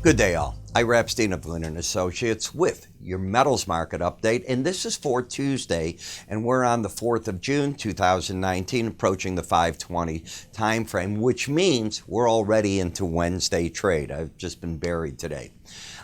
Good day, all. Ira Epstein of Linn and Associates with your metals market update, and this is for Tuesday, and we're on the 4th of June, 2019, approaching the 5:20 time frame, which means we're already into Wednesday trade. I've just been buried today.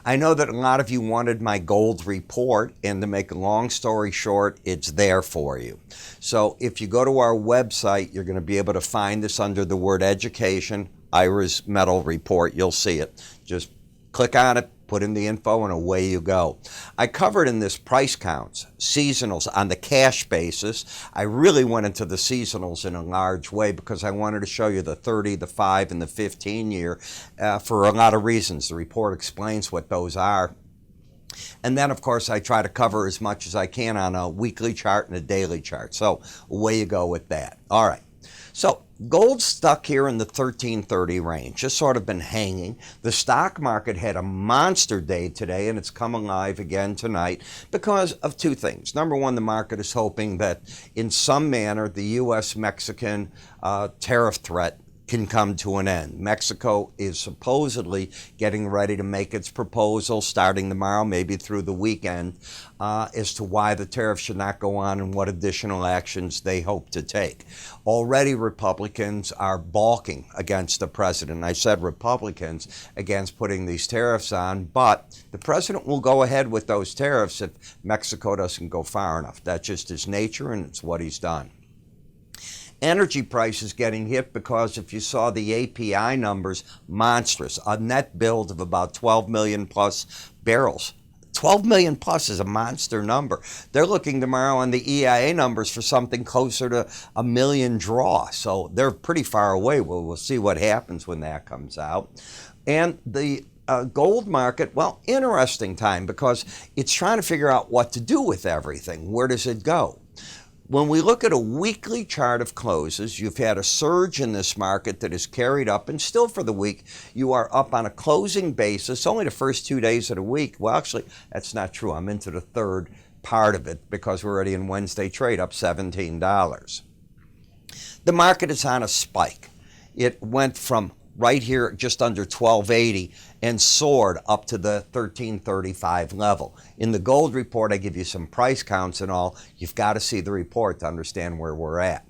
I know that a lot of you wanted my gold report, and to make a long story short, it's there for you. So if you go to our website, you're going to be able to find this under the word education, Ira's metal report. You'll see it. Just click on it, put in the info, and away you go. I covered in this price counts, seasonals on the cash basis. I really went into the seasonals in a large way because I wanted to show you the 30, the 5, and the 15 year for a lot of reasons. The report explains what those are. And then, of course, I try to cover as much as I can on a weekly chart and a daily chart. So away you go with that. All right. So gold's stuck here in the 1330 range, just sort of been hanging. The stock market had a monster day today, and it's come alive again tonight because of two things. Number one, the market is hoping that in some manner the U.S.-Mexican tariff threat can come to an end. Mexico is supposedly getting ready to make its proposal starting tomorrow, maybe through the weekend, as to why the tariffs should not go on and what additional actions they hope to take. Already Republicans are balking against the president. I said Republicans against putting these tariffs on, but the president will go ahead with those tariffs if Mexico doesn't go far enough. That's just his nature, and it's what he's done. Energy prices getting hit because if you saw the API numbers, monstrous, a net build of about 12 million plus barrels. 12 million plus is a monster number. They're looking tomorrow on the EIA numbers for something closer to a million draw. So they're pretty far away. We'll see what happens when that comes out. And the gold market, well, interesting time because it's trying to figure out what to do with everything. Where does it go? When we look at a weekly chart of closes, you've had a surge in this market that is carried up, and still for the week, you are up on a closing basis, only the first 2 days of the week. Well, actually, that's not true. I'm into the third part of it because we're already in Wednesday trade, up $17. The market is on a spike. It went from right here just under 1280 and soared up to the 1335 level. In the gold report, I give you some price counts and all. You've got to see the report to understand where we're at.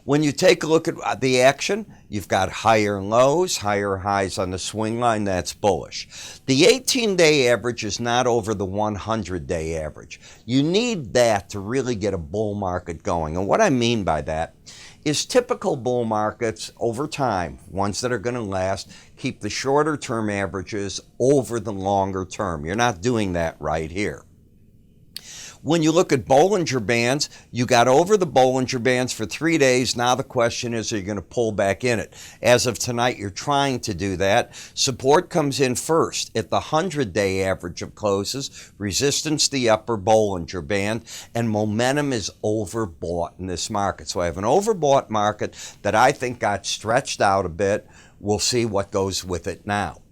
When you take a look at the action, you've got higher lows, higher highs on the swing line. That's bullish. The 18-day average is not over the 100-day average. You need that to really get a bull market going. And what I mean by that is typical bull markets over time, ones that are going to last, keep the shorter term averages over the longer term. You're not doing that right here. When you look at Bollinger Bands, you got over the Bollinger Bands for 3 days. Now the question is, are you going to pull back in it? As of tonight, you're trying to do that. Support comes in first at the 100-day average of closes, resistance the upper Bollinger Band, and momentum is overbought in this market. So I have an overbought market that I think got stretched out a bit. We'll see what goes with it now.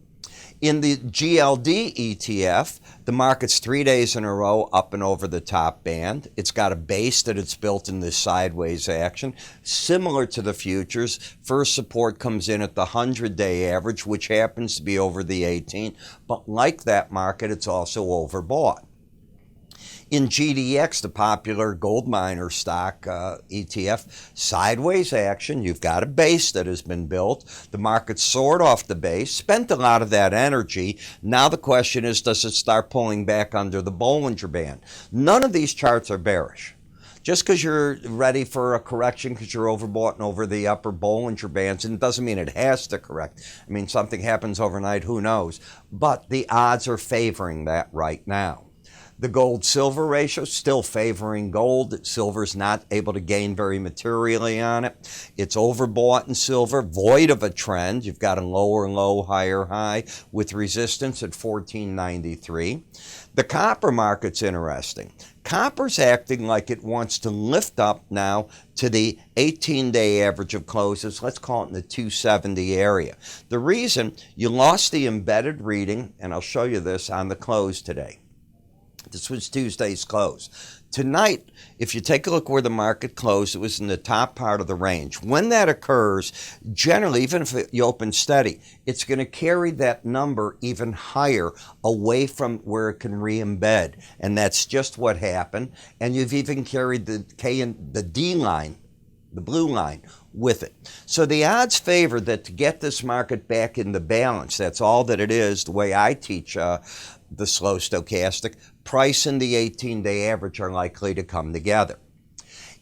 In the GLD ETF, the market's 3 days in a row up and over the top band. It's got a base that it's built in this sideways action, similar to the futures. First support comes in at the 100-day average, which happens to be over the 18. But like that market, it's also overbought. In GDX, the popular gold miner stock ETF, sideways action. You've got a base that has been built. The market soared off the base, spent a lot of that energy. Now the question is, does it start pulling back under the Bollinger Band? None of these charts are bearish. Just because you're ready for a correction because you're overbought and over the upper Bollinger Bands, and it doesn't mean it has to correct. I mean, something happens overnight, who knows? But the odds are favoring that right now. The gold-silver ratio still favoring gold. Silver's not able to gain very materially on it. It's overbought in silver, void of a trend. You've got a lower low, higher high with resistance at 1493. The copper market's interesting. Copper's acting like it wants to lift up now to the 18-day average of closes. Let's call it in the 270 area. The reason, you lost the embedded reading, and I'll show you this on the close today. This was Tuesday's close. Tonight, if you take a look where the market closed, it was in the top part of the range. When that occurs, generally, even if you open steady, it's going to carry that number even higher away from where it can re-embed. And that's just what happened. And you've even carried the K and the D line, the blue line, with it. So the odds favor that to get this market back in the balance, that's all that it is, the way I teach the slow stochastic, price and the 18-day average are likely to come together.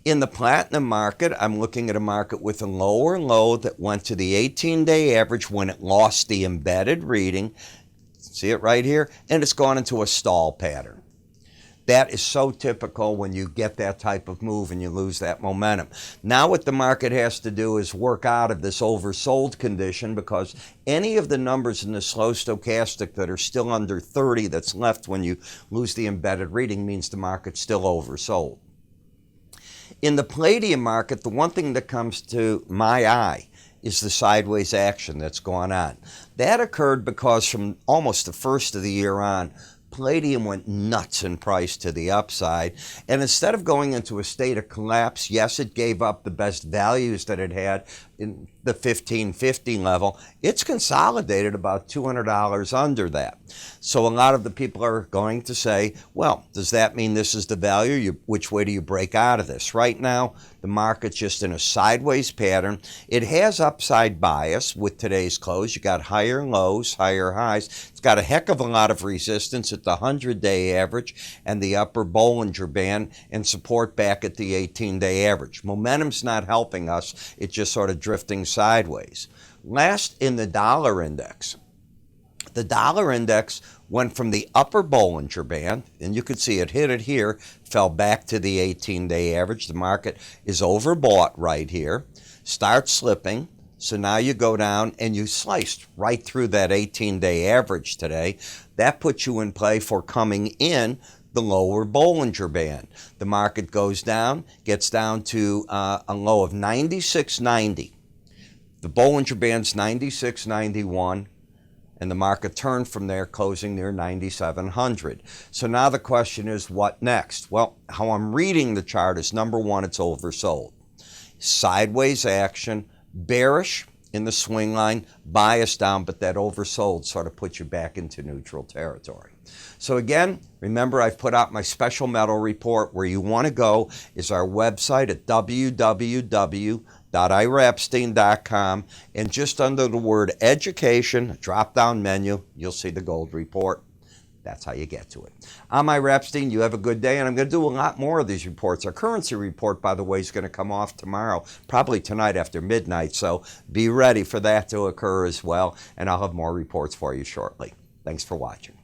In the platinum market, I'm looking at a market with a lower low that went to the 18-day average when it lost the embedded reading. See it right here? And it's gone into a stall pattern. That is so typical when you get that type of move and you lose that momentum. Now what the market has to do is work out of this oversold condition, because any of the numbers in the slow stochastic that are still under 30 that's left when you lose the embedded reading means the market's still oversold. In the Palladium market, the one thing that comes to my eye is the sideways action that's going on. That occurred because from almost the first of the year on, Palladium went nuts in price to the upside, and instead of going into a state of collapse, yes, it gave up the best values that it had in the 1550 level. It's consolidated about $200 under that. So a lot of the people are going to say, well, does that mean this is the value? Which way do you break out of this? Right now, the market's just in a sideways pattern. It has upside bias with today's close. You got higher lows, higher highs. It's got a heck of a lot of resistance at the 100-day average and the upper Bollinger Band, and support back at the 18-day average. Momentum's not helping us. It's just sort of drifting sideways. Last, in the dollar index. The dollar index went from the upper Bollinger Band, and you could see it hit it here, fell back to the 18-day average. The market is overbought right here, starts slipping. So now you go down and you sliced right through that 18-day average today. That puts you in play for coming in the lower Bollinger Band. The market goes down, gets down to a low of 96.90. The Bollinger Band's 96.91. And the market turned from there, closing near 9,700. So now the question is, what next? Well, how I'm reading the chart is, number one, it's oversold. Sideways action, bearish in the swing line, bias down, but that oversold sort of puts you back into neutral territory. So again, remember, I've put out my special metal report. Where you want to go is our website at www.iraepstein.com, and just under the word education, drop-down menu, you'll see the gold report. That's how you get to it. I'm Ira Epstein. You have a good day, and I'm going to do a lot more of these reports. Our currency report, by the way, is going to come off tomorrow, probably tonight after midnight, so be ready for that to occur as well, and I'll have more reports for you shortly. Thanks for watching.